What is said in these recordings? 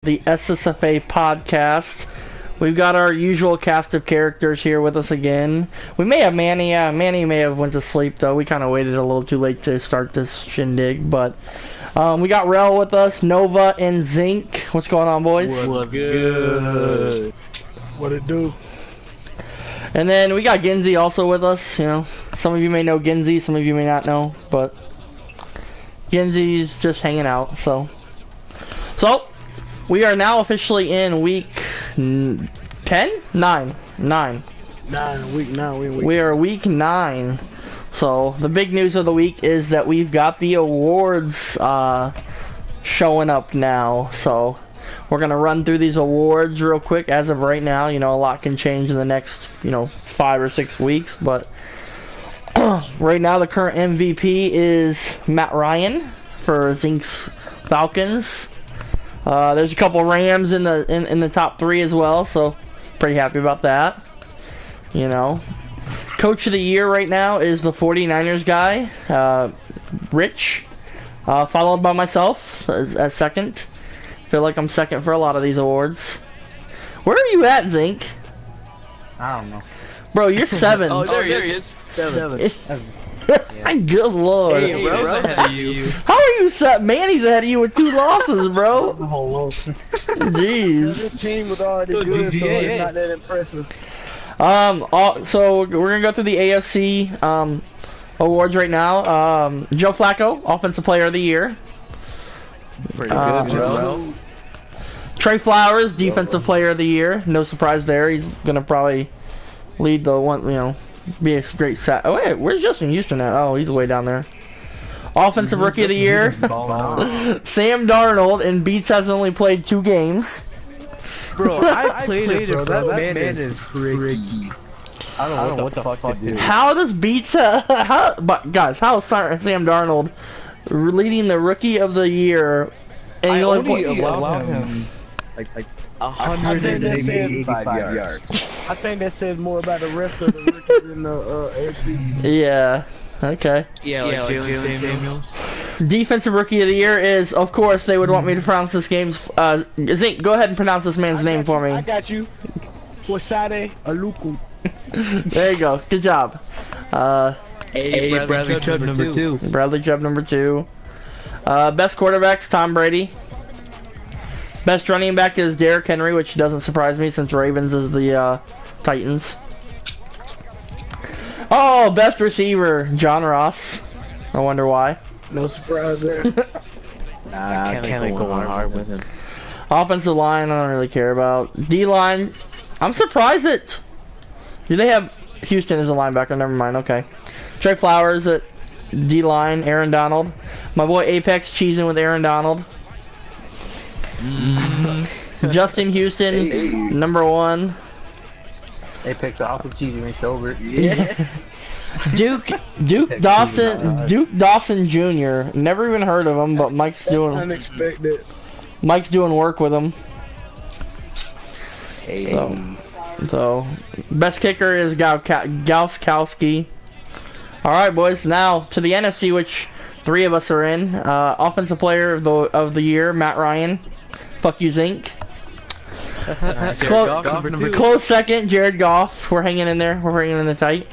The SSFA podcast. We've got our usual cast of characters here with us again. We may have Manny. Manny may have went to sleep though. We kind of waited a little too late to start this shindig, but we got Rel with us, Nova, and Zinc. What's going on, boys? What's good? What it do? And then we got Ginzy also with us. You know, some of you may know Ginzy, some of you may not know, but Ginzy's just hanging out. So we are now officially in week 10? 9. Week 9. We are week 9. So the big news of the week is that we've got the awards showing up now. So we're going to run through these awards real quick as of right now. You know, a lot can change in the next, 5 or 6 weeks. But right now the current MVP is Matt Ryan for Zinc's Falcons. There's a couple Rams in the top 3 as well, so pretty happy about that. Coach of the year right now is the 49ers guy, Rich, followed by myself as second. Feel like I'm second for a lot of these awards. Where are you at, Zinc? I don't know. Bro, you're 7. Oh, there he is. 7. Good lord. Hey, bro's ahead of you. How are you set? Manny's ahead of you with 2 losses, bro. Jeez. This team was already good, so it's not that impressive. So we're gonna go through the AFC awards right now. Joe Flacco, Offensive Player of the Year. Pretty good, bro. Trey Flowers, Defensive Player of the Year. No surprise there. He's gonna probably lead the one, be a great set. Oh wait, where's Justin Houston at? Oh, he's way down there. Offensive Rookie of the Year, Sam Darnold, and Beats has only played 2 games. Bro, I played it, bro. That man is tricky. I don't know what the fuck to do. How does Beats? Guys, how is Sam Darnold leading the Rookie of the Year? And I he only allow him like 185 yards. I think that says more about the rest of the rookies in the AFC. Yeah. Okay. Yeah, like Jalen Samuels. Defensive Rookie of the Year is, of course, they would want me to pronounce this game's. Zink, go ahead and pronounce this man's name for me. I got you. Wasade Aluku. There you go. Good job. Bradley Chubb number 2. Bradley Chubb number 2. Best quarterbacks, Tom Brady. Best running back is Derrick Henry, which doesn't surprise me since Ravens is the Titans. Oh, best receiver, John Ross. I wonder why. No surprise there. I can't go on hard with him. Offensive line, I don't really care about. D-line, I'm surprised that... Do they have... Houston is a linebacker, never mind, okay. Trey Flowers at D-line, Aaron Donald. My boy Apex cheesing with Aaron Donald. Justin Houston, number 1. Apex also cheating me over. Yeah. Duke Dawson Jr. Never even heard of him, but Mike's doing work with him. So best kicker is Gauskowski. All right, boys. Now to the NFC, which 3 of us are in. Offensive Player of the Year, Matt Ryan. Fuck you, Zinc. Close second, Jared Goff. We're hanging in there. We're hanging in the tight.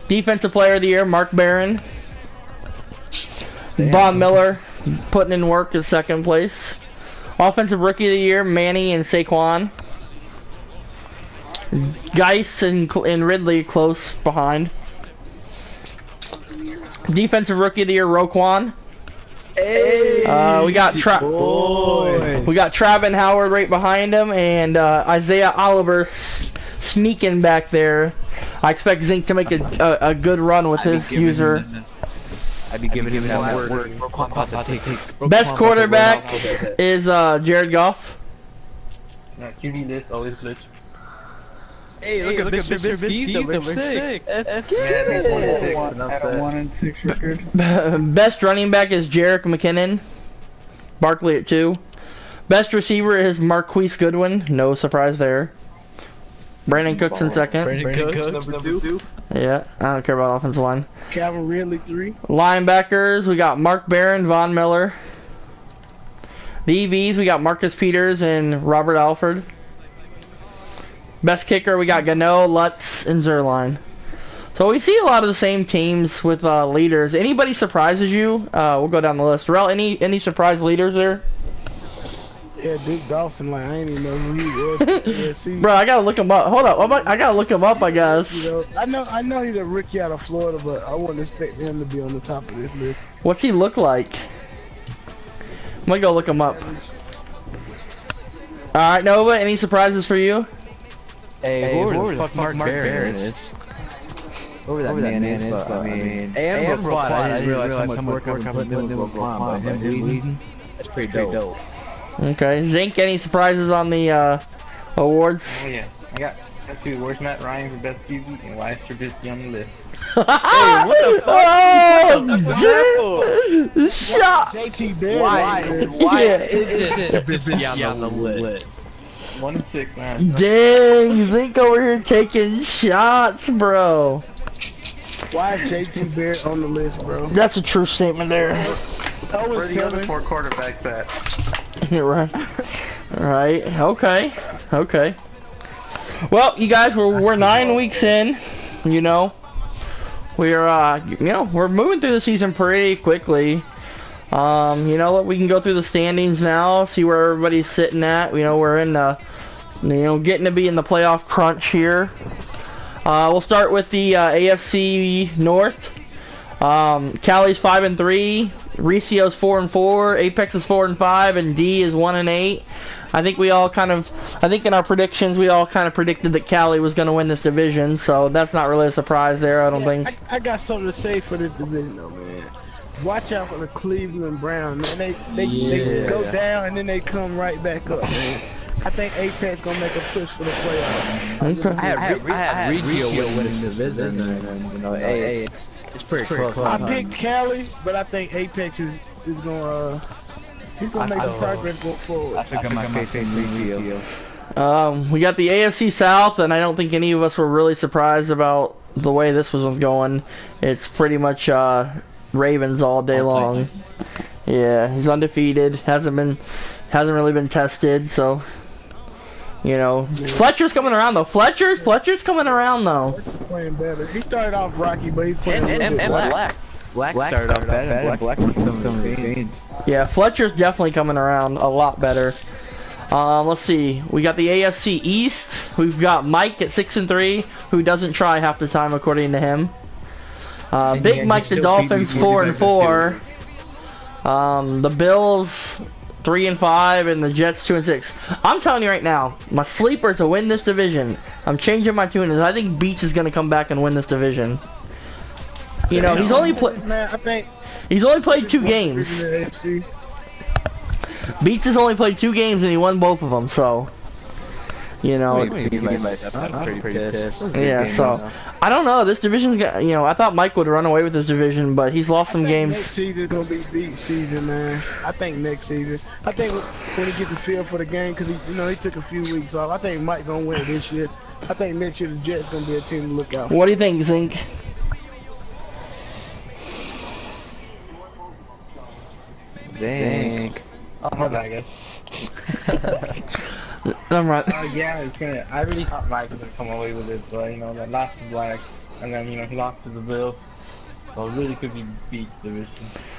Defensive Player of the Year, Mark Barron. Von Miller putting in work is second place. Offensive Rookie of the Year, Manny and Saquon. Geis and Ridley close behind. Defensive Rookie of the Year, Roquan. Hey, we got Travin Howard right behind him, and Isaiah Oliver sneaking back there. I expect Zinc to make a good run with his user. I'd be giving him that word. Best quarterback is Jared Goff. Yeah, QD list always glitch. Hey, look at Mr. Biscuit, number 6. At a 1 and 6 record. Best running back is Jerick McKinnon. Barkley at 2. Best receiver is Marquise Goodwin. No surprise there. Brandon Cooks in second. Brandon Cooks, number 2. Yeah, I don't care about offensive line. Calvin Ridley 3. Linebackers, we got Mark Barron, Von Miller. The EVs, we got Marcus Peters and Robert Alford. Best kicker, we got Gano, Lutz, and Zerline. So we see a lot of the same teams with leaders. Anybody surprises you? We'll go down the list. Rel, any surprise leaders there? Yeah, Duke Dawson, like, I ain't even know who he was. Yeah, Bro, I gotta look him up. Hold up, I gotta look him up, I guess. You know, I know he's a rookie out of Florida, but I wouldn't expect him to be on the top of this list. What's he look like? I'm gonna go look him up. Alright, Nova, any surprises for you? Hey, whoever the fuck Mark Barron is. Whoever that man is, but I mean, and Raquan, I didn't realize how much work I'm putting into Raquan, but him leading, that's pretty dope. Okay, Zink, any surprises on the awards? Oh yeah, I got two. Where's Matt Ryan for best QB and why is Trubisky on the list? Hey, what the fuck? Oh, shot! JT Barry. Why is it Trubisky on the list? 1 and 6, man. Dang, Zink over here taking shots, bro. Why is JT Barry on the list, bro? That's a true statement there. Where the other 4 quarterbacks at? Right. Right. Okay. Well, you guys, we're 9 weeks in. You know, we're moving through the season pretty quickly. You know what? We can go through the standings now, see where everybody's sitting at. You know, we're in the, getting to be in the playoff crunch here. We'll start with the AFC North. Cali's 5-3, Ricio's 4-4, Apex is 4-5, and D is 1-8. I think in our predictions we all kind of predicted that Cali was going to win this division, so that's not really a surprise there. I don't think. I got something to say for this division, though, man. Watch out for the Cleveland Browns, man. They go down and then they come right back up, man. I think Apex gonna make a push for the playoffs. Okay. I had Reggio winning the division, and you know, hey, it's pretty close. I picked Cali, but I think Apex is gonna he's gonna make the progress go forward. I took my face in Reggio. We got the AFC South, and I don't think any of us were really surprised about the way this was going. It's pretty much Ravens all day long. Yeah, he's undefeated. Hasn't really been tested, so Fletcher's coming around though. Fletcher's coming around though. Playing better. He started off rocky, but he's playing and Black started off better. And Black won some of his games. Yeah, Fletcher's definitely coming around a lot better. Let's see. We got the AFC East. We've got Mike at 6-3, who doesn't try half the time according to him. Big Mike the Dolphins 4-4. The Bills 3-5, and the Jets 2-6. I'm telling you right now, my sleeper to win this division. I'm changing my tune. I think Beats is gonna come back and win this division. He's only played 2 games. Beats has only played 2 games and he won both of them. So. I'm pretty pissed. Yeah, so I don't know. This division's got, I thought Mike would run away with this division, but he's lost some games. Next season's gonna be beat season, man. I think next season. I think when he gets the feel for the game, because he took a few weeks off. I think Mike gonna win it this year. I think next year the Jets gonna be a team to look out for. What do you think, Zink? Zink. Oh, hold on, I guess. I'm right. Yeah, I really thought Mike was gonna come away with it, but that lost to Black, and then he lost to the Bills, so it really could be Beats division.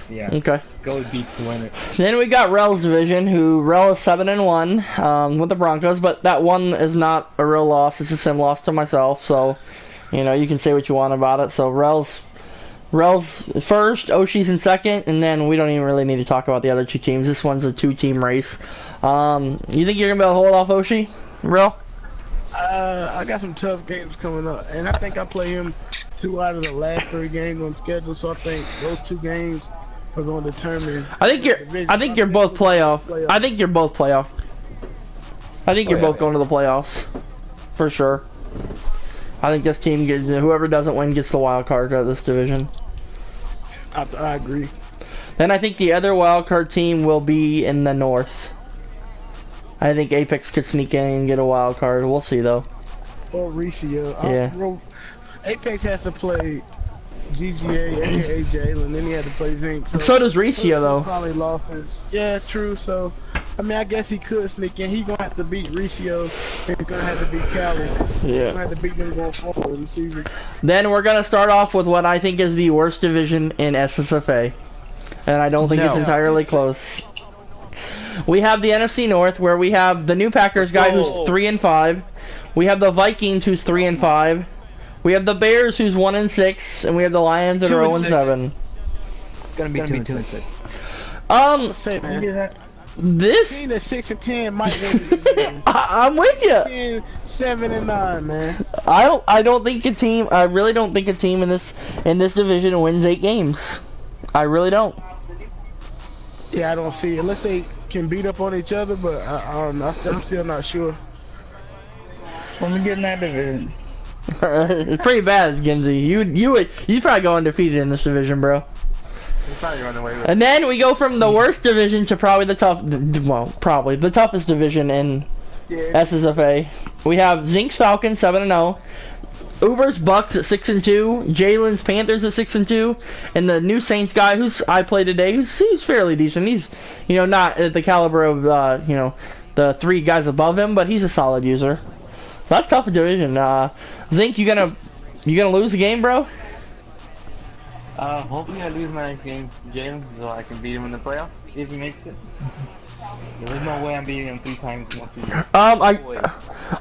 Yeah. Okay. Go with Beats to win it. Then we got Rel's division, Rel is 7-1 with the Broncos, but that one is not a real loss. It's a sim loss to myself, so you can say what you want about it. So Rel's first, Oshi's in second, and then we don't even really need to talk about the other 2 teams. This one's a 2-team race. You think you're gonna be able to hold off Oshi, Rel? I got some tough games coming up, and I think I play him 2 out of the last 3 games on schedule. So I think those 2 games are going to determine. I think you're both playoff. I think you're both playoff. I think you're both going to the playoffs, for sure. I think this team gets, whoever doesn't win gets the wild card out of this division. I agree. Then I think the other wild card team will be in the North. I think Apex could sneak in and get a wild card. We'll see though. Or Riccio. Yeah. Apex has to play GGA, aka Jalen, then he had to play Zink. So does Riccio though. Probably losses. Yeah, true. So I mean, I guess he could sneak in. He's gonna have to beat Ricio. And he's gonna have to beat Cali. He's gonna have to beat them going forward in the season. Then we're gonna start off with what I think is the worst division in SSFA, and I don't think it's entirely close. We have the NFC North, where we have the new Packers guy who's 3-5. We have the Vikings who's 3-5. We have the Bears who's 1-6, and we have the Lions that are 0-7. Gonna be 2-6. Say, man. This team that's 6-10 might win the division. I'm with you. 7-9, man. I don't think a team. I really don't think a team in this division wins 8 games. I really don't. Yeah, I don't see it unless they can beat up on each other, but I don't know. I'm still not sure. When we get in that division, It's pretty bad, Ginzy. You'd probably go undefeated in this division, bro. we'll probably run away with it. And then we go from the worst division to probably probably the toughest division in SSFA. We have Zink's Falcons 7-0, Uber's Bucks at 6-2, Jalen's Panthers at 6-2, and the new Saints guy who's I played today. He's fairly decent. He's not at the caliber of the 3 guys above him, but he's a solid user. So that's tough division. Zink, you gonna lose the game, bro? Hopefully I lose my next game to Jalen so I can beat him in the playoffs if he makes it. There's no way I'm beating him 3 times in one season.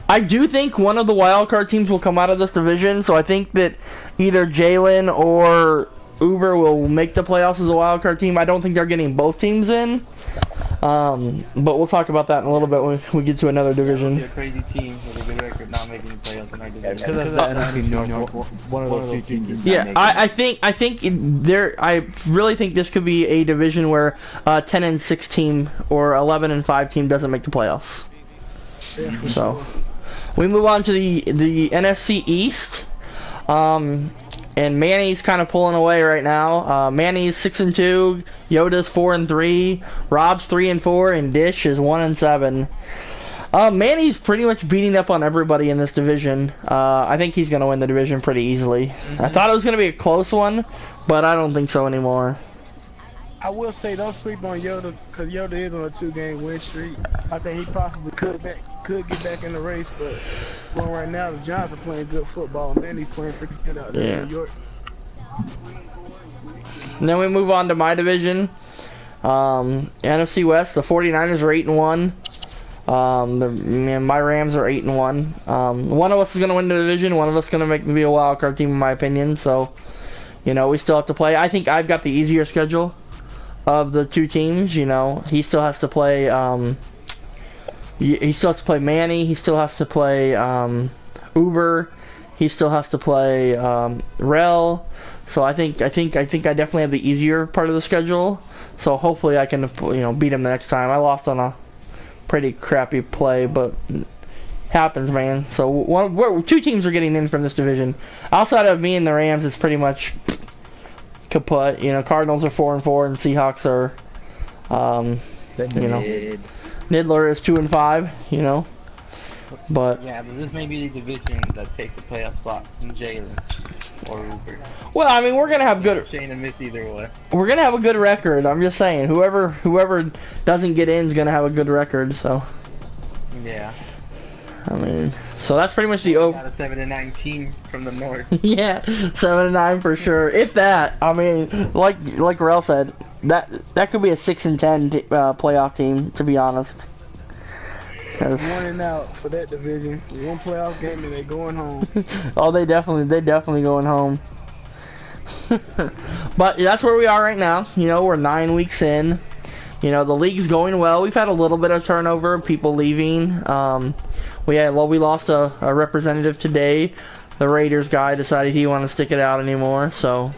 I do think one of the wild card teams will come out of this division, so I think that either Jalen or Uber will make the playoffs as a wild card team. I don't think they're getting both teams in. But we'll talk about that in a little bit when we get to another division. Yeah, a crazy team with a good record not making the playoffs in our division. Because of the NFC North, one of those 2 teams is Yeah, I think I really think this could be a division where 10-6 team or 11-5 team doesn't make the playoffs. Yeah, So we move on to the NFC East. And Manny's kind of pulling away right now. Manny's 6-2, Yoda's 4-3, Rob's 3-4, and Dish is 1-7. Manny's pretty much beating up on everybody in this division. I think he's gonna win the division pretty easily. I thought it was gonna be a close one, but I don't think so anymore. I will say don't sleep on Yoda because Yoda is on a 2-game win streak. I think he possibly could get back in the race, but right now the Giants are playing good football and Manny's playing pretty good out there in New York. And then we move on to my division. NFC West, the 49ers are 8-1. My Rams are 8-1. One of us is going to win the division. One of us is going to be a wild card team, in my opinion. So, we still have to play. I think I've got the easier schedule of the 2 teams. He still has to play. He still has to play Manny. He still has to play Uber. He still has to play Rel. So I think I definitely have the easier part of the schedule. So hopefully I can beat him the next time. I lost on a pretty crappy play, but happens, man. So 2 teams are getting in from this division. Outside of me and the Rams, it's pretty much kaput. Cardinals are 4-4, and Seahawks are Nidler is 2-5. But yeah, but this may be the division that takes the playoff spot from Jalen or Uber. Well, I mean, we're gonna have good. Shane and miss either way. We're gonna have a good record. I'm just saying, whoever doesn't get in is gonna have a good record. So. Yeah. I mean, so that's pretty much the got a 7-9 team from the north. Yeah, 7-9 for sure. If that, I mean, like Rel said, that could be a 6-10 playoff team. To be honest. One and out for that division. One playoff game and they going home. Oh, they definitely going home. But that's where we are right now. We're 9 weeks in. The league's going well. We've had a little bit of turnover, people leaving. We lost a representative today. The Raiders guy decided he didn't want to stick it out anymore. So,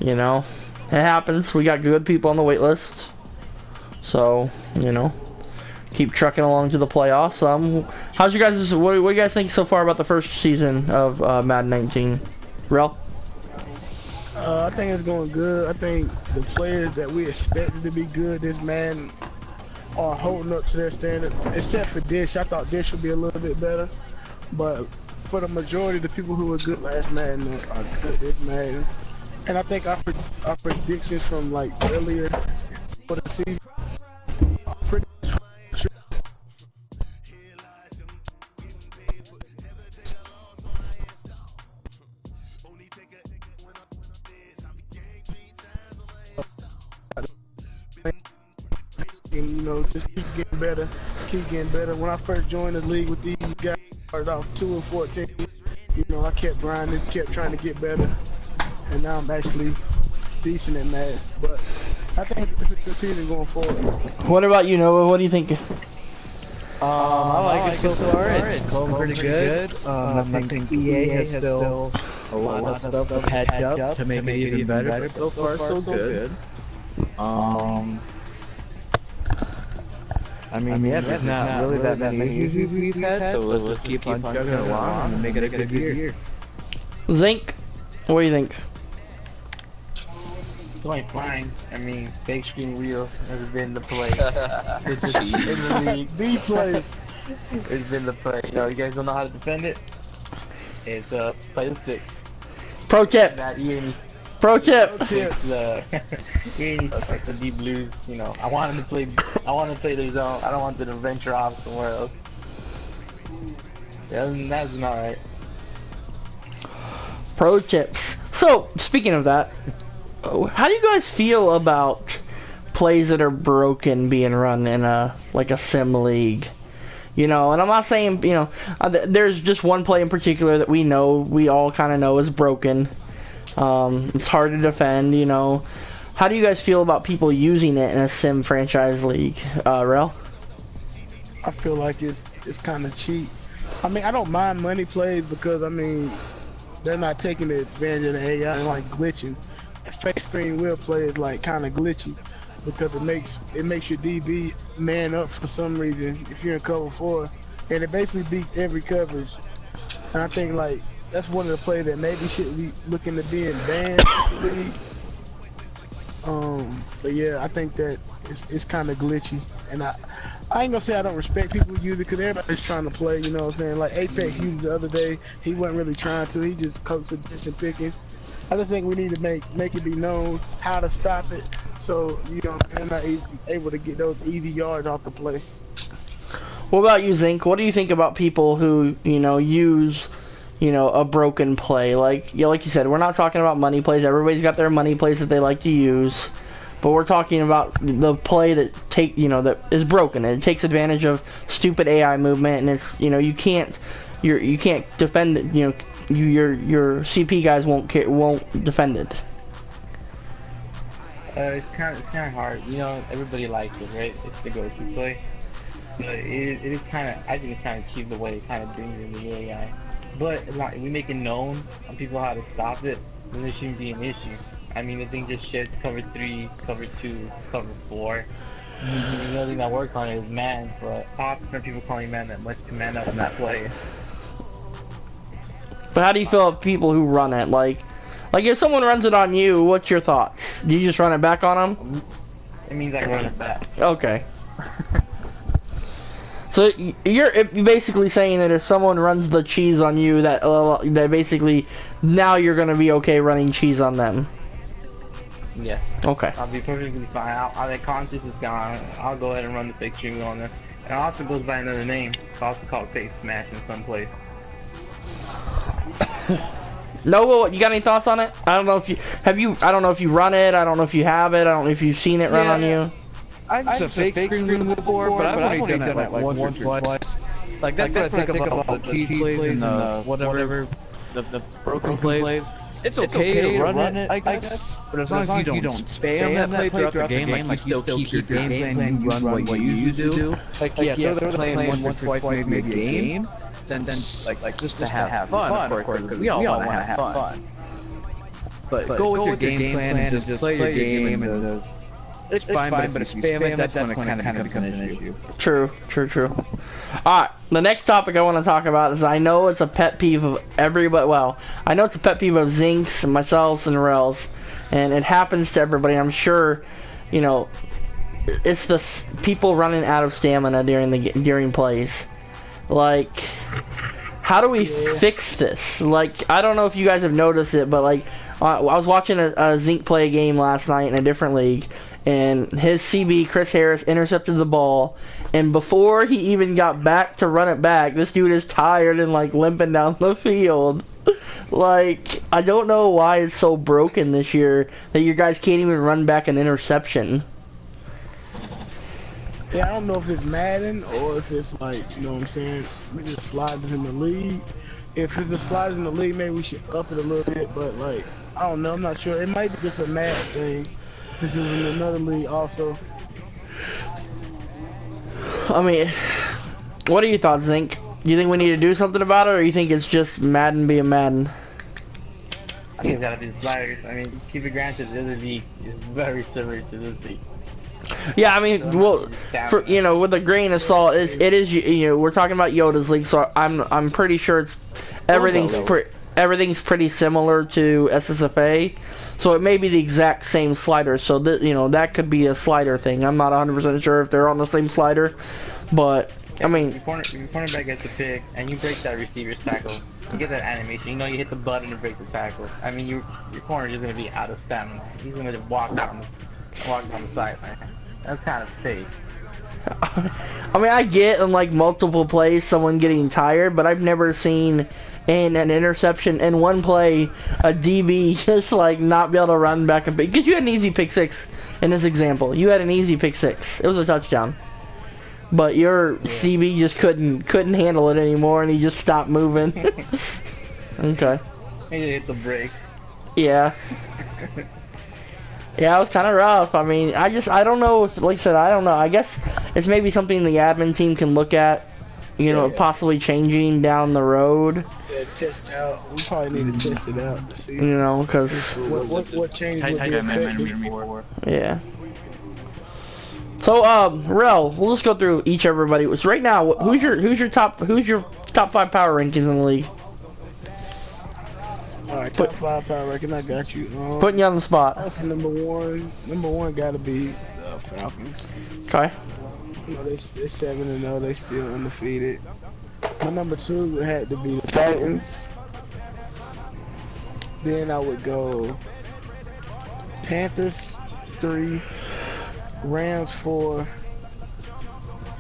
it happens. We got good people on the wait list. So, keep trucking along to the playoffs. How's you guys? What do you guys think so far about the first season of Madden 19? Rel? I think it's going good. I think the players that we expected to be good this Madden are holding up to their standard. Except for Dish. I thought Dish would be a little bit better. But for the majority of the people who were good last Madden are good this Madden. And I think our predictions from earlier for the season are pretty know, just keep getting better, keep getting better. When I first joined the league with these guys, I started off 2-14. You know, I kept grinding, kept trying to get better, and now I'm actually decent at Madden. But I think it's a good season going forward. What about you, Noah? What do you think? I like it so far. It's going pretty good. I think EA has still a lot of stuff to patch up to make it even better. But so far, so good. I mean, yeah, there's not really that many issues we've had, so let's just keep on chugging along and make it a good year. Zinc, what do you think? It's going fine. I mean, fake screen wheel has been the play. It's just in the league. The play. It's been the play. You know, you guys don't know how to defend it? It's play the sticks. Pro tip. That EA Pro tip. Tips. EA needs to fix the deep blues. You know, I want them to play. I want to play their zone. I don't want them to venture off somewhere else. Yeah, that's not right. Pro tips. So, speaking of that, how do you guys feel about plays that are broken being run in a sim league? You know, and I'm not saying, you know, there's just one play in particular that we all kind of know is broken. It's hard to defend, you know. How do you guys feel about people using it in a sim franchise league? Rel? I feel like it's kind of cheap. I mean, I don't mind money plays because, I mean, they're not taking advantage of the AI and, like, glitching. Fake screen wheel play is, like, kind of glitchy because it makes your DB man up for some reason if you're in cover 4, and it basically beats every coverage. And I think, like, that's one of the plays that maybe should be looking to be in banned league. But yeah, I think that it's kind of glitchy, and I ain't gonna say I don't respect people who use it because everybody's trying to play. You know what I'm saying? Like Apex used it the other day, he wasn't really trying to. He just coaxed a distance picking. I just think we need to make it be known how to stop it, so you know they're not able to get those easy yards off the play. What about you, Zinc? What do you think about people who, you know, use, you know, a broken play? Like you said, we're not talking about money plays. Everybody's got their money plays that they like to use, but we're talking about the play that that is broken and it takes advantage of stupid AI movement, and it's, you know, you can't defend it. You know, your CP guys won't defend it. It's kind of hard. You know, everybody likes it, right? It's the go-to play. But it is kind of, I think it's kind of cheap the way it kind of brings in the AI. But like, we make it known on people how to stop it, then there shouldn't be an issue. I mean, the thing just sheds cover 3, cover 2, cover 4. The only thing that works on it is man, but how often are people calling man that much to man up in that play? But how do you feel about people who run it? Like if someone runs it on you, what's your thoughts? Do you just run it back on them? It means I run it back. Okay. So you're basically saying that if someone runs the cheese on you, that basically now you're gonna be okay running cheese on them. Yeah. Okay. I'll be perfectly fine. I'll that conscious is gone. I'll go ahead and run the fake stream on them. And it also goes by another name. It's also called fake smash in some place. Noah, you got any thoughts on it? I don't know if you I don't know if you run it. I don't know if you have it. I don't know if you've seen it run on you. I've used a fake screen before, but I've only done it like once or twice. Like that's what I think about the cheese plays and the whatever, the broken plays. It's okay to run it, I guess, but as long as you don't spam that play throughout the game, like you still keep your game plan, you run what you usually do. Like yeah, if they're playing once or twice maybe a game, then like just to have fun, of course, because we all want to have fun. But go with your game plan and just play your game and it's fine, but if you spam it, that's when it kind of becomes an issue. True. Alright, the next topic I want to talk about is, I know it's a pet peeve of everybody, well, I know it's a pet peeve of Zinks and myself and Rels, and it happens to everybody, I'm sure, you know, it's the people running out of stamina during plays. Like, how do we fix this? Like, I don't know if you guys have noticed it, but like, I was watching a Zink play a game last night in a different league, and his CB, Chris Harris, intercepted the ball, and before he even got back to run it back, this dude is tired and like limping down the field. Like, I don't know why it's so broken this year that you guys can't even run back an interception. Yeah, I don't know if it's Madden or if it's like, you know what I'm saying, maybe the sliders in the league. If it's the sliders in the league, maybe we should up it a little bit, but like, I don't know, I'm not sure. It might be just a Madden thing. This is in another league also. I mean, what are your thoughts, Zink? Do you think we need to do something about it, or you think it's just Madden being Madden? I think it's gotta be the sliders. I mean, keep it granted, the other league is very similar to this league. Yeah, I mean, well, for, you know, with a grain of salt, it is you know, we're talking about Yoda's league, so I'm pretty sure it's everything's pretty similar to SSFA, so it may be the exact same slider. So that, you know, that could be a slider thing. I'm not 100% sure if they're on the same slider, but I mean, your cornerback gets the pick, and you break that receiver's tackle. You get that animation. You know, you hit the button to break the tackle. I mean, your corner is gonna be out of stamina. He's gonna just walk down the sideline. That's kind of fake. I mean, I get in like multiple plays someone getting tired, but I've never seen in an interception in one play a DB just like not be able to run back a bit, because you had an easy pick six in this example. You had an easy pick six. It was a touchdown, but your CB just couldn't handle it anymore, and he just stopped moving. Okay. He hit the brakes. Yeah. Yeah, it was kind of rough. I mean, I don't know if, like I said, I don't know. I guess it's maybe something the admin team can look at, you know, possibly changing down the road. Yeah, test out. We probably need to test it out to see. You know, because what change would be effective. Yeah. So, Rel, we'll just go through everybody. So right now, who's your top 5 power rankings in the league? Alright, top 5 power ranking, I got you. Putting you on the spot. That's number one gotta be the Falcons. Okay. You know, they're 7-0, they still undefeated. My number 2 had to be the Titans. Then I would go Panthers 3, Rams 4,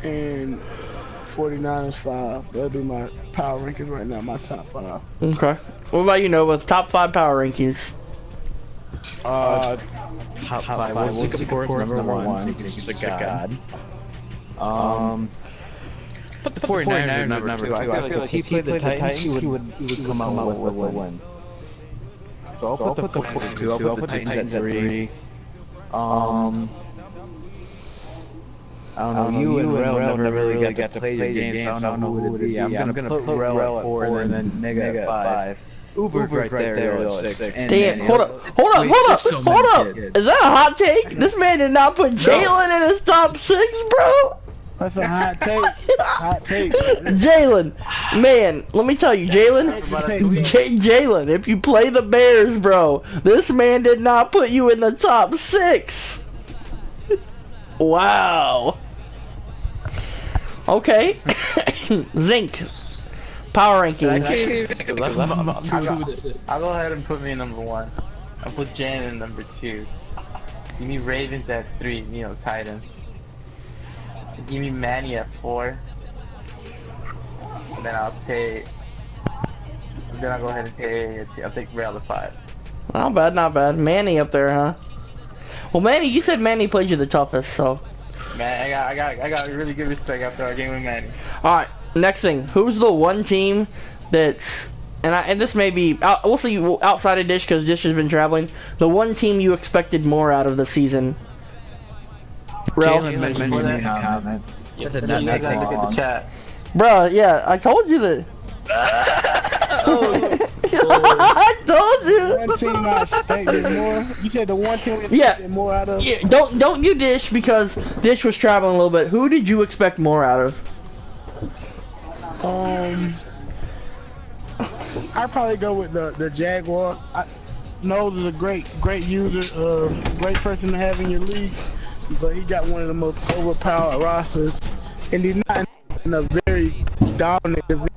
and 49ers 5. That'll be my power rankings right now, my top 5. Okay. What about you, Nova? Top 5 power rankings. Top 5. Well, Zeke, of course, number 1. Zeke's a god. Put the 49ers number 2. I feel like if he played the Titans, he would come out with a win. So I'll put the 42. I'll put the Titans at 3. I don't know, you and Rel never really got to play your games, so I don't know who it would be. I'm gonna put Rel at 4 and then Nega at 5. Uber's right there at 6. Damn, hold up. Is that a hot take? This man did not put Jalen in his top 6, bro. That's a hot take. Hot take. Jalen, man, let me tell you, Jalen, if you play the Bears, bro, this man did not put you in the top 6. Wow. Okay. Zink. Power rankings. I'll go ahead and put me in number 1. I'll put Jan in number 2. Give me Ravens at 3, you know, Titans. Give me Manny at 4. And then I'll go ahead and I'll take Rail at 5. Not bad, not bad. Manny up there, huh? Well, Manny, you said Manny played you the toughest, so. Man, I got really good respect after our game with Manny. Alright, next thing. Who's the one team that's, and this may be, we'll see outside of Dish because Dish has been traveling, the one team you expected more out of the season? Rel? Jalen mentioned in the comment. Yes, look at the chat. Bruh, yeah, I told you that. I told you. One team I expected more. You said the one team we expected more out of. Yeah, don't you Dish because Dish was traveling a little bit. Who did you expect more out of? I'd probably go with the Jaguar. Knowles is a great user, great person to have in your league, but he got one of the most overpowered rosters, and he's not in a very dominant division.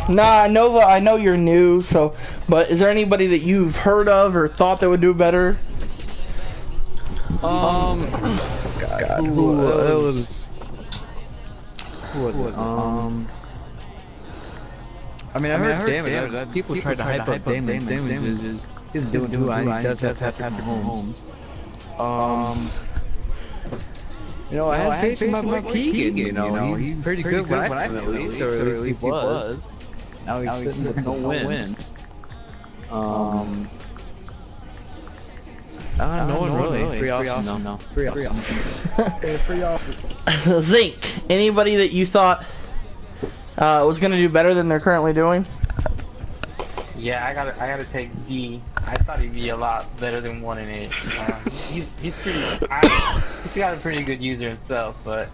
Nah, Nova, I know you're new, so, but is there anybody that you've heard of or thought that would do better? God, who was it? I mean, I heard Damage. People tried to hype up Damage. Damage is he's doing too much. He does have Patrick Mahomes. You know, I had faith in my Keegan. You know, he's pretty good when I at least, or at least he was. Now he's sitting with no wins. No one really. Free awesome, no. Free awesome. Free awesome. Zinc, anybody that you thought was gonna do better than they're currently doing? Yeah, I gotta take D. I thought he'd be a lot better than 1 and 8. He's got a pretty good user himself, but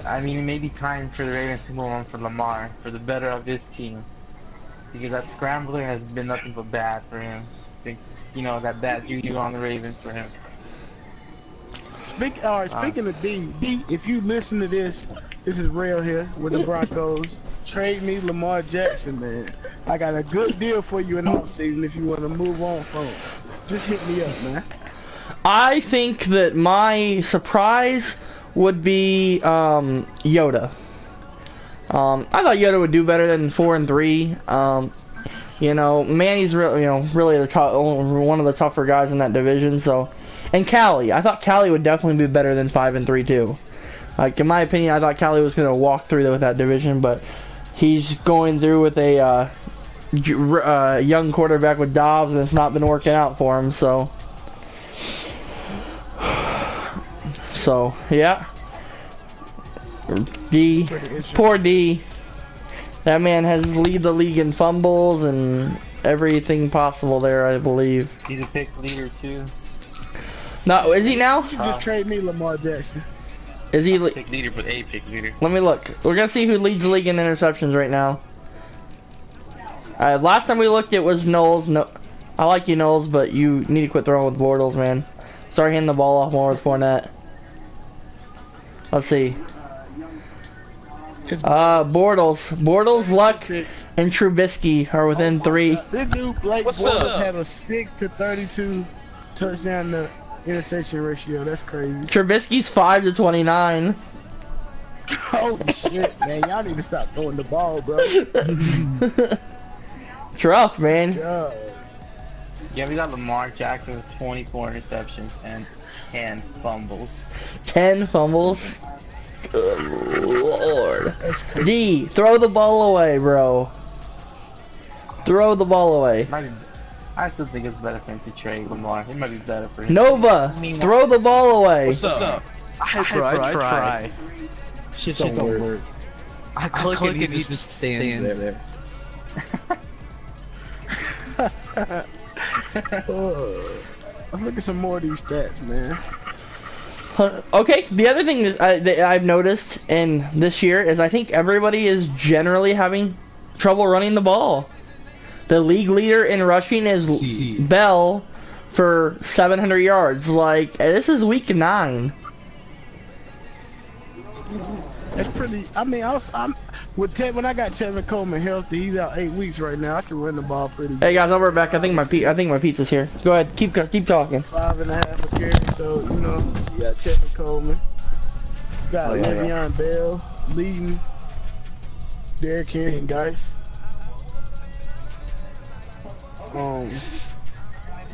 I mean, it may be time for the Ravens to move on for Lamar for the better of this team, because that scrambler has been nothing but bad for him. I think, you know, that bad juju on the Ravens for him. Speaking of D, if you listen to this is real here with the Broncos. Trade me Lamar Jackson, man. I got a good deal for you in the offseason if you want to move on from him. Just hit me up, man. I think that my surprise would be Yoda. I thought Yoda would do better than 4 and 3. You know, Manny's really one of the tougher guys in that division. So, and Callie, I thought Callie would definitely be better than 5 and 3 too. Like in my opinion, I thought Callie was going to walk through with that division, but he's going through with a young quarterback with Dobbs, and it's not been working out for him. So yeah. D, poor D. That man has lead the league in fumbles and everything possible there, I believe. He's a pick leader too. No, is he now? You should just trade me Lamar Jackson. Is he pick leader, but a pick leader? Let me look. We're gonna see who leads the league in interceptions right now. Last time we looked, it was Knowles. No, I like you, Knowles, but you need to quit throwing with Bortles, man. Start handing the ball off more with Fournette. Let's see. Bortles, Luck, and Trubisky are within 3. This dude, Blake Bortles, had a 6 to 32 touchdown to interception ratio. That's crazy. Trubisky's 5 to 29. Holy shit, man! Y'all need to stop throwing the ball, bro. It's rough, man. Yeah, we got Lamar Jackson with 24 interceptions and 10 fumbles. 10 fumbles? Good lord. D, throw the ball away, bro. Throw the ball away. I still think it's better for him to trade Lamar. It might be better for him. Nova, throw the ball away. What's up? I try. Shit don't work. I click and he just stands there. Let's look at some more of these stats, man. Okay, the other thing that I've noticed in this year is I think everybody is generally having trouble running the ball. The league leader in rushing is Bell for 700 yards. Like, this is week 9. That's pretty. I mean, I'm with when I got Tevin Coleman healthy. He's out 8 weeks right now. I can run the ball pretty good. Hey guys, I'll be back. I think my pizza's here. Go ahead, keep talking. 5.5 a carry. So you know, you got Tevin Coleman. You got Le'Veon Bell leading. Derrick Henry and Geis.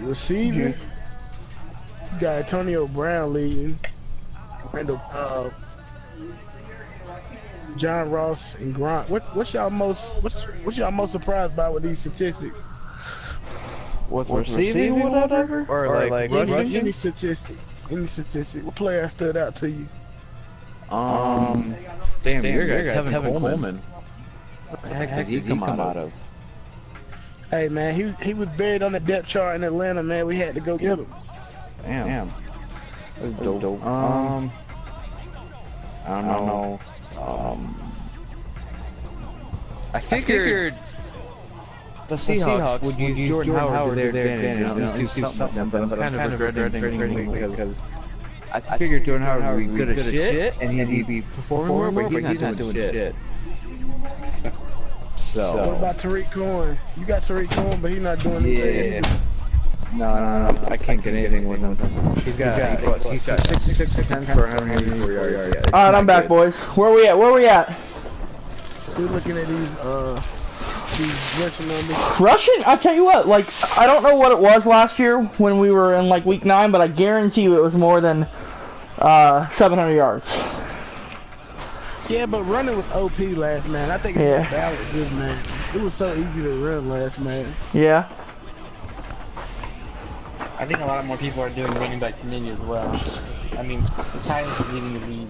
Receiving. You got Antonio Brown leading. Randall Cobb. John Ross and Grant. What's y'all most surprised by with these statistics? What's receiving, whatever, or like rushing? Any statistic. What player stood out to you? Damn, you're Tevin Coleman. What the heck did he come out of? Hey man, he was buried on the depth chart in Atlanta, man. We had to go get him. Damn. That was dope. I don't know. I figured the Seahawks would use Jordan Howard to their advantage and at least do something, but I'm kind of regretting because I figured Jordan Howard would be good at shit and he'd be performing more, but he's not doing shit. So what about Tariq Cohen? You got Tariq Cohen, but he's not doing anything. No, I can't get anything with him. He's got 66 attempts for 184 yards. Alright, I'm back, boys. Where we at? We're looking at these be rushing on me? Rushing, I tell you what, like, I don't know what it was last year when we were in like week 9, but I guarantee you it was more than 700 yards. Yeah, but running was OP last man. I think it's balance this man. It was so easy to run last man. Yeah. I think a lot more people are doing running back committee as well. I mean, the Titans are leading the league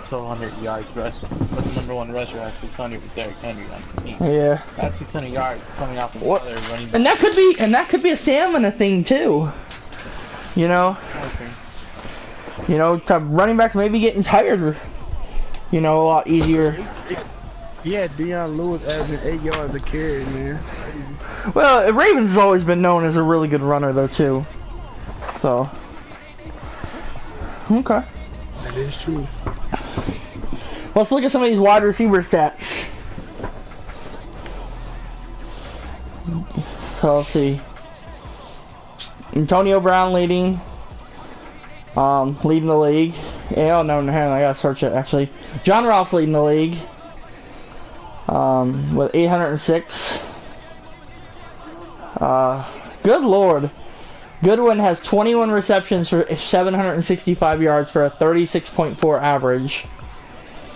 1,200 yards rushing. But the number 1 rusher has 600 with Derrick Henry on the team. Yeah. That's 600 yards coming off of What? other running back. And that could be a stamina thing too. You know. Okay. You know, running backs may be getting tired. You know, a lot easier. Yeah, Deion Lewis averaging 8 yards a carry, man. It's crazy. Well, Ravens has always been known as a really good runner though too. So. Okay. That is true. Let's look at some of these wide receiver stats. So let's see. Antonio Brown leading the league. Yeah, oh, no, hang on, I gotta search it actually. John Ross leading the league with 806. Good lord. Goodwin has 21 receptions for 765 yards for a 36.4 average.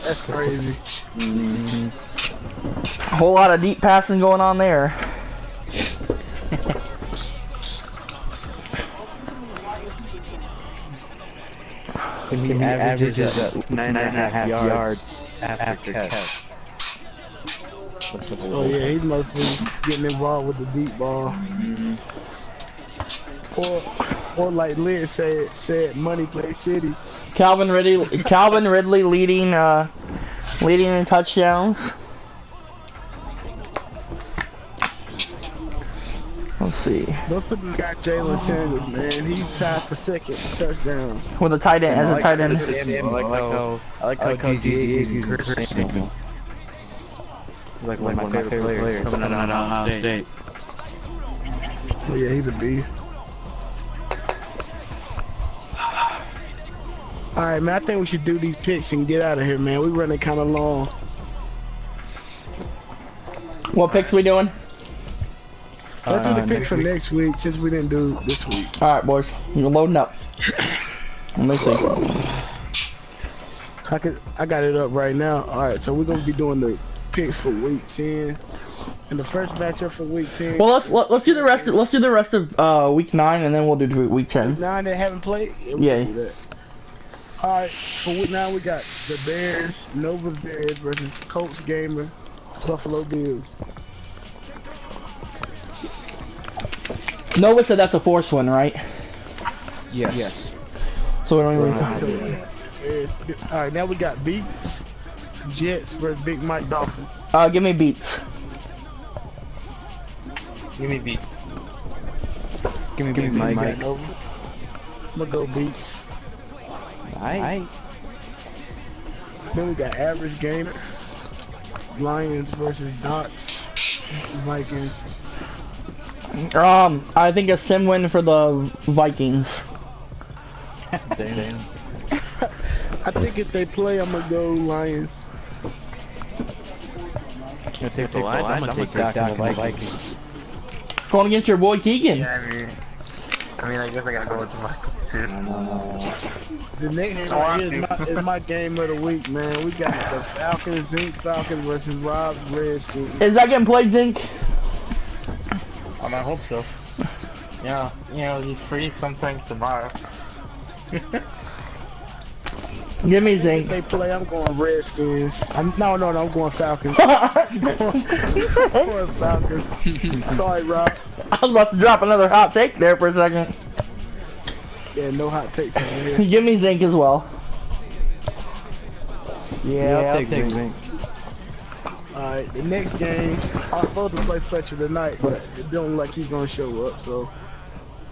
That's crazy. A whole lot of deep passing going on there. He averages at 9.5 yards after catch. So yeah, he's mostly getting involved with the deep ball. Or like Lynn said, money play city. Calvin Ridley leading in touchdowns. Let's see. Those people got Jalen Sanders, man. He's tied for second touchdowns. With a tight end, as a tight end. I like how GG is using Curtis Samuel. Like one of my favorite players coming out of Ohio State. Oh yeah, he's a beast. Alright, man, I think we should do these picks and get out of here, man. We're running kind of long. What picks we doing? Let's do the picks for next week, since we didn't do this week. Alright, boys. You're loading up. Let me see. I got it up right now. Alright, so we're going to be doing the picks for week 10. And the first matchup for week 10. Well, let's do the rest of week 9, and then we'll do week 10. Week 9 that haven't played? Yeah. Alright, for week 9 we got the Bears, Nova Bears versus Colts Gamer, Buffalo Bills. Nova said that's a forced one, right? Yes. So we don't even talk. Alright, now we got Beats, Jets versus Big Mike Dolphins. Give me Beats. Give me Beats. Give me Mike. I'm gonna go Beats. Aight. Then we got Average Gamer, Lions versus Docs, Vikings. I think a sim win for the Vikings. Damn. I think if they play, I'm gonna go Lions. I'm gonna take the Lions. I'm gonna take Doc and the Vikings. Going against your boy Keegan. Yeah, I mean, I guess I gotta go with the Vikings too. The next game right here is my game of the week, man. We got the Falcons, Zinc Falcons versus Rob's Redskins. Is that getting played, Zink? I hope so. Yeah, you know, he's free sometime tomorrow. Give me If Zink. they play, I'm going Redskins. I'm going Falcons. I'm going Falcons. Sorry, Rob. I was about to drop another hot take there for a second. Yeah, no hot takes over here. Give me Zink as well. Yeah, I'll take Zink. Alright, the next game, I'm supposed to play Fletcher tonight, but it don't look like he's gonna show up, so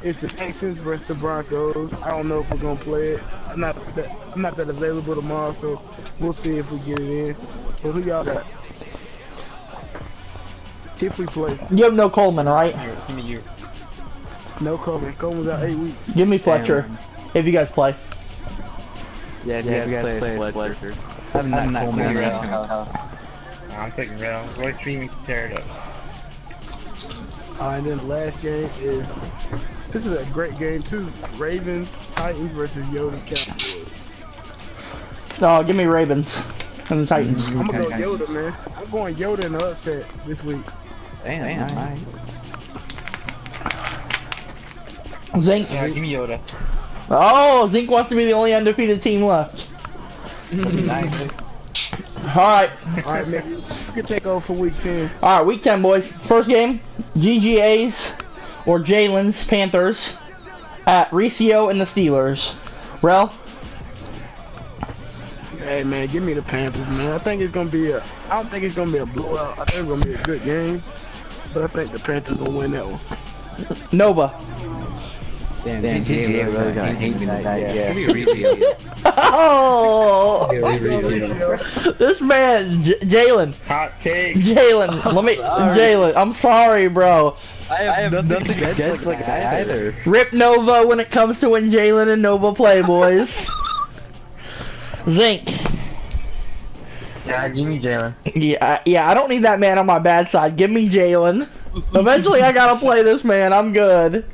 it's the Texans versus the Broncos. I don't know if we're gonna play it. I'm not that available tomorrow, so we'll see if we get it in. But who y'all got? If we play. You have no Coleman, right? Give me you. No Coleman. Coleman's out 8 weeks. Give me Fletcher. If you guys play. Yeah, if you guys play Fletcher. I'm not Coleman. I'm taking Real. Roy Streaming can tear it up. And then the last game is, this is a great game too. Ravens, Titans versus Yoda's Cowboys. Oh, give me Ravens and the Titans. I'm gonna go Yoda, man. I'm going Yoda in the upset this week. Damn. Zink. Yeah, give me Yoda. Oh, Zink wants to be the only undefeated team left. Nice. Alright. Alright, man. You can take over for week 10. Alright, week 10, boys. First game, GGA's or Jalen's Panthers at Recio and the Steelers. Rel? Hey, man, give me the Panthers, man. I think it's gonna be I don't think it's gonna be a blowout. I think it's gonna be a good game. But I think the Panthers gonna win that one. Nova. Damn, GGA really gonna hate me tonight. Yeah. Give me a Recio. Oh! This man, Jalen. Hot take. Jalen, let me. Jalen, I'm sorry, bro. I have nothing against like that either. Rip Nova when it comes to when Jalen and Nova play, boys. Zink. Yeah, give me Jalen. Yeah, I don't need that man on my bad side. Give me Jalen. Eventually, I gotta play this man. I'm good.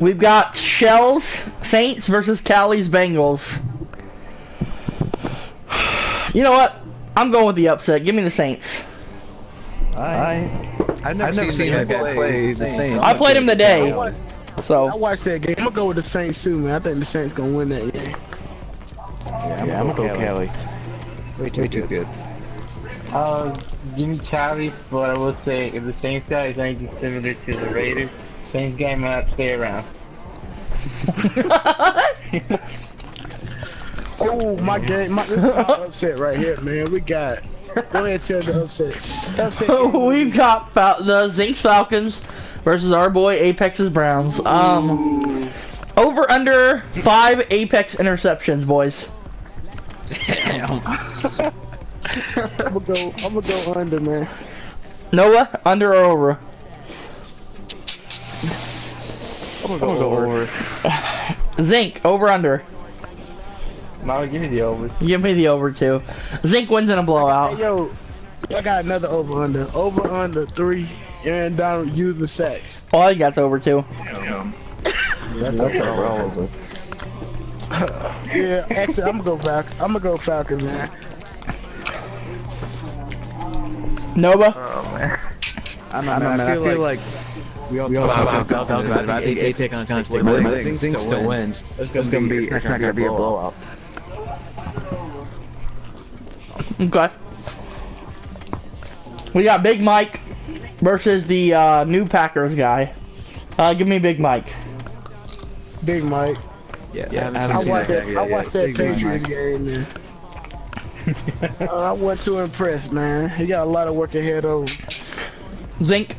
We've got Shells Saints versus Cali's Bengals. You know what? I'm going with the upset. Give me the Saints. I've never seen him play the Saints. I played him today. I So watched that game. I'm gonna go with the Saints too, man. I think the Saints gonna win that game. Yeah, I'm gonna go Cali. Way too good. Give me Cali, but I will say if the Saints guy is anything similar to the Raiders, Saints guy might stay around. Oh, my game. This is my upset right here, man. We got. Go ahead and tell the upset. we've got the Zinc Falcons versus our boy Apex's Browns. Over under 5 Apex interceptions, boys. I'm gonna go under, man. Noah, under or over? I'm gonna go over. Zinc, over under. No, give me the over. Give me the over too. Zinc wins in a blowout. Hey, yo, I got another over under. Over under 3. Aaron Donald using sacks. All I got's over too. That's over. Yeah, actually, I'm gonna go Falcons, man. Nova. Oh man. I feel like we all talk about it. I think Apex is gonna stay winning. I think Zing still wins. It's not gonna be a blowout. Okay. We got Big Mike versus the new Packers guy. Give me Big Mike. Big Mike. Yeah, I watched that Patriots game, man. I wasn't too impressed, man. He got a lot of work ahead of him. Zinc.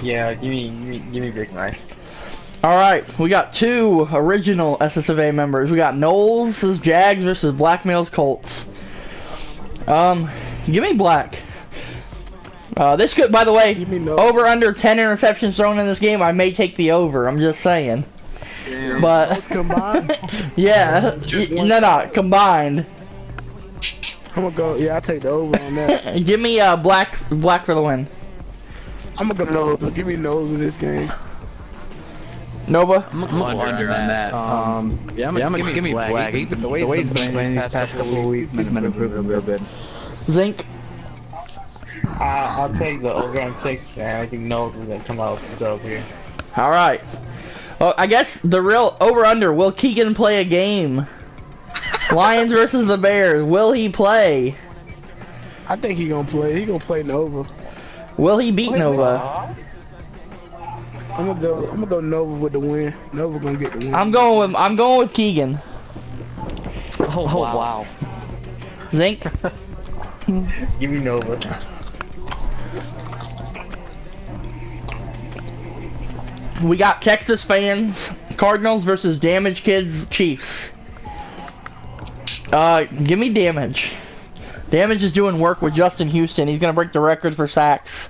Yeah, give me Big Mike. Alright, we got 2 original SSFA members. We got Knowles' Jags versus Blackmail's Colts. Give me Black. This could, by the way, over under 10 interceptions thrown in this game, I may take the over. I'm just saying. Damn. But combined? Yeah, no, combined. I'm gonna go. Yeah, I'll take the over on that. Give me black for the win. I'm gonna go nose. Give me nose in this game. Nova. I'm gonna go under on that. Yeah, I'm gonna give me black. The way he's been playing these past couple of weeks, he's been improving real good. Zinc. I'll take the over on 6, and I think Nose is gonna come out with the over here. All right. Well, I guess the real over/under, will Keegan play a game? Lions versus the Bears, will he play? I think he gonna play. He gonna play Nova. Will he beat Nova? I'm gonna go Nova with the win. Nova gonna get the win. I'm going with Keegan. Oh wow. Zinc. Give me Nova. We got Texas fans, Cardinals versus Damage Kids, Chiefs. Give me Damage. Damage is doing work with Justin Houston. He's gonna break the record for sacks.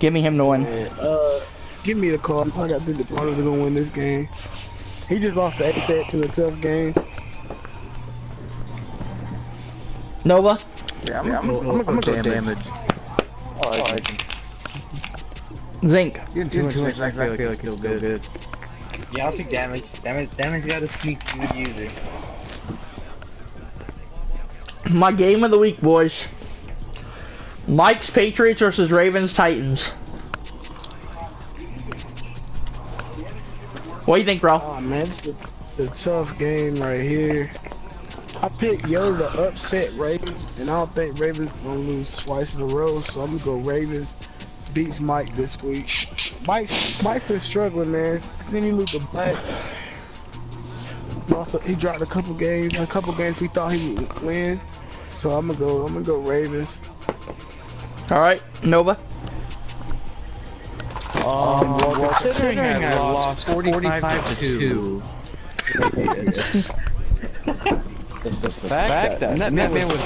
Give me him to win. Give me the Cardinals. I think the Cardinals are gonna win this game. He just lost the APEC to a tough game. Nova. Yeah, I'm gonna go Damage. Zinc. You're too much. I feel like it's still good. Yeah, I'll pick damage. Damage got a sneak good user. My game of the week, boys. Mike's Patriots versus Ravens Titans. What do you think, bro? Oh man, it's a tough game right here. I picked Yoda to upset Ravens, and I don't think Ravens gonna lose twice in a row, so I'm gonna go Ravens beats Mike this week. Mike's been struggling, man. Then he lose the Black. Also, he dropped a couple games we thought he would win. So I'm gonna go Ravens. All right, Nova. Well, considering I lost 45-2, it's the fact that man was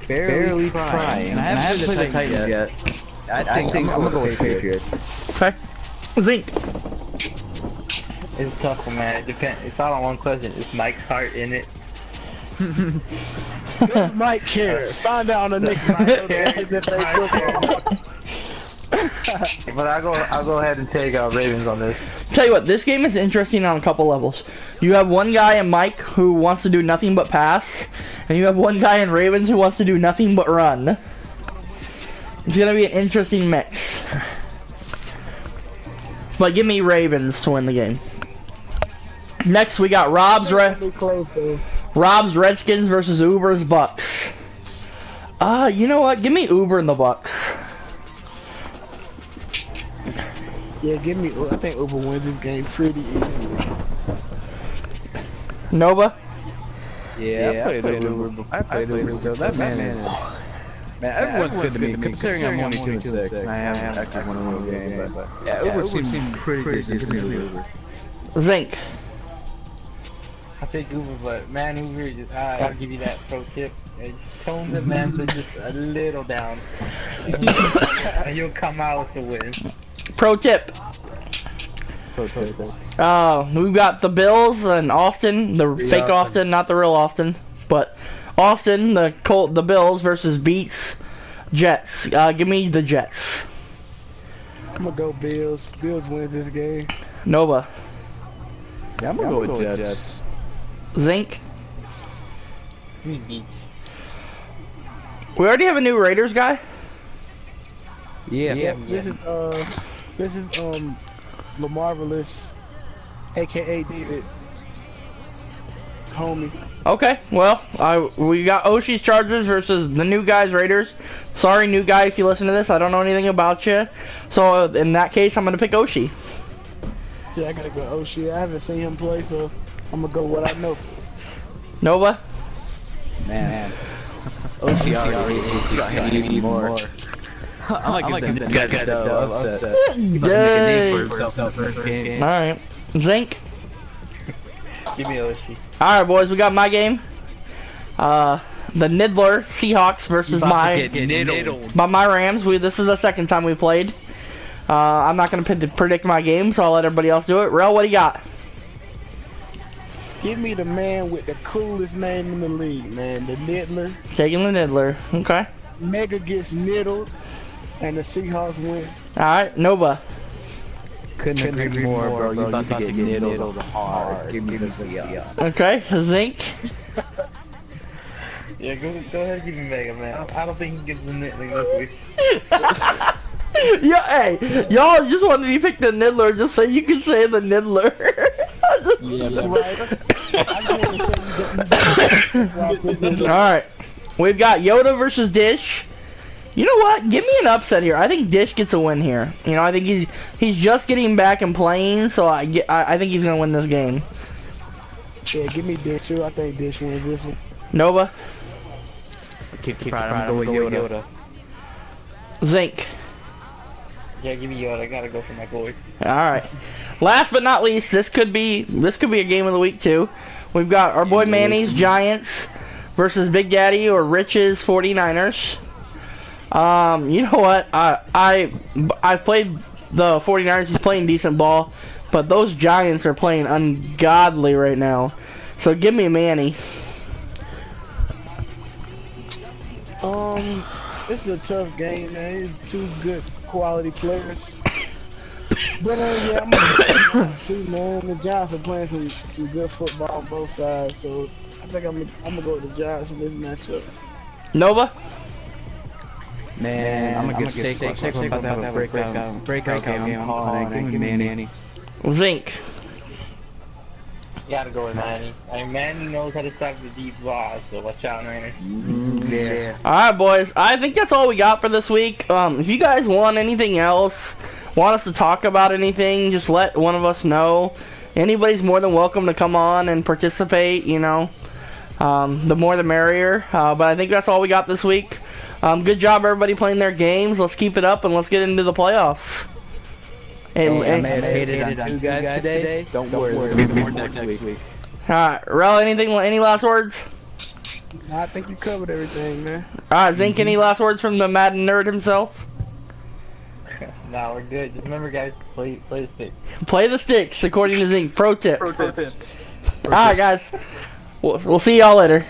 barely trying. And I haven't played the Titans yet. I think I'm gonna go with Patriots. Okay. Zinc. It's a tough one, man. It depends. It's all on one question. Is Mike's heart in it? Does Mike care? Find out on the next night. But I'll go ahead and take Ravens on this. Tell you what, this game is interesting on a couple levels. You have one guy in Mike who wants to do nothing but pass, and you have one guy in Ravens who wants to do nothing but run. It's gonna be an interesting mix. But give me Ravens to win the game. Next, we got Rob's Redskins versus Uber's Bucks. You know what? Give me Uber and the Bucks. Yeah, give me. I think Uber wins this game pretty easily. Nova. Yeah, I played Uber. I played Uber. That man is. Man, everyone's good to me, considering I'm only 2-6. And I haven't actually won a real game, but yeah, Uber seems pretty decent to me. Uber. Zinc. I think Uber, but man, Uber, I'll give you that pro tip. Tone the Manta just a little down, and you'll come out with the win. Pro tip. We've got the Bills and Austin, the fake Austin, not the real Austin, but Austin, the Bills versus Beats Jets. Give me the Jets. I'm gonna go Bills. Bills wins this game. Nova. Yeah, I'm gonna go with Jets. Zinc. Beats. We already have a new Raiders guy. Yeah. This is LaMarvelous, aka David, homie. Okay, well, we got Oshi's Chargers versus the new guy's Raiders. Sorry, new guy, if you listen to this, I don't know anything about you. So in that case, I'm gonna pick Oshi. Yeah, I gotta go Oshi. I haven't seen him play, so I'm gonna go what I know. Nova. Man. Oshi already need more. I like him to get the upset. He make a name for himself in the first game. Alright. Zinc. Give me Oshi. Alright, boys, we got my game. The Niddler Seahawks versus my Rams. This is the second time we played. I'm not going to predict my game, so I'll let everybody else do it. Rel, what do you got? Give me the man with the coolest name in the league, man. The Niddler. Taking the Niddler. Okay. Mega gets niddled, and the Seahawks win. Alright, Nova. Couldn't agree more, bro. You're about to get niddled hard. Give me the Seahawks. Okay, Zinc. Yeah, go ahead and give me Mega, man. I don't think he gets the niddling this week. Yeah, hey, y'all just wanted me to pick the Niddler just so you can say the Niddler. Alright, we've got Yoda versus Dish. You know what? Give me an upset here. I think Dish gets a win here. You know, I think he's just getting back and playing, so I think he's gonna win this game. Yeah, give me Dish too. I think Dish wins this one. Nova. Keep the pride. I'm going with Yoda. Zinc. Yeah, give me Yoda. I gotta go for my boys. Alright. Last but not least, this could be a game of the week too. We've got our boy Manny's Giants versus Big Daddy or Rich's 49ers. You know what? I played the 49ers. He's playing decent ball, but those Giants are playing ungodly right now. So give me Manny. this is a tough game, man. It's two good quality players. But yeah, I'm gonna see, man. The Giants are playing some good football on both sides, so I think I'm gonna go with the Giants in this matchup. Nova? Man, I'm gonna get Saquon. Saquon about to have a breakout game. I'm calling it. Give me Manny. Zinc. You gotta go with Manny. I mean, Manny knows how to stop the deep ball, so watch out, Manny. Yeah. Alright, boys. I think that's all we got for this week. If you guys want anything else, want us to talk about anything, just let one of us know. Anybody's more than welcome to come on and participate, you know. The more the merrier. But I think that's all we got this week. Good job, everybody, playing their games. Let's keep it up and let's get into the playoffs. I may have hated on two guys today. Don't worry, there's gonna be more next week. Alright, Rel, any last words? I think you covered everything, man. Alright, Zink, any last words from the Madden nerd himself? Nah, we're good. Just remember, guys, play the sticks. Play the sticks, according to Zink. Pro tip. Alright, guys. We'll see y'all later.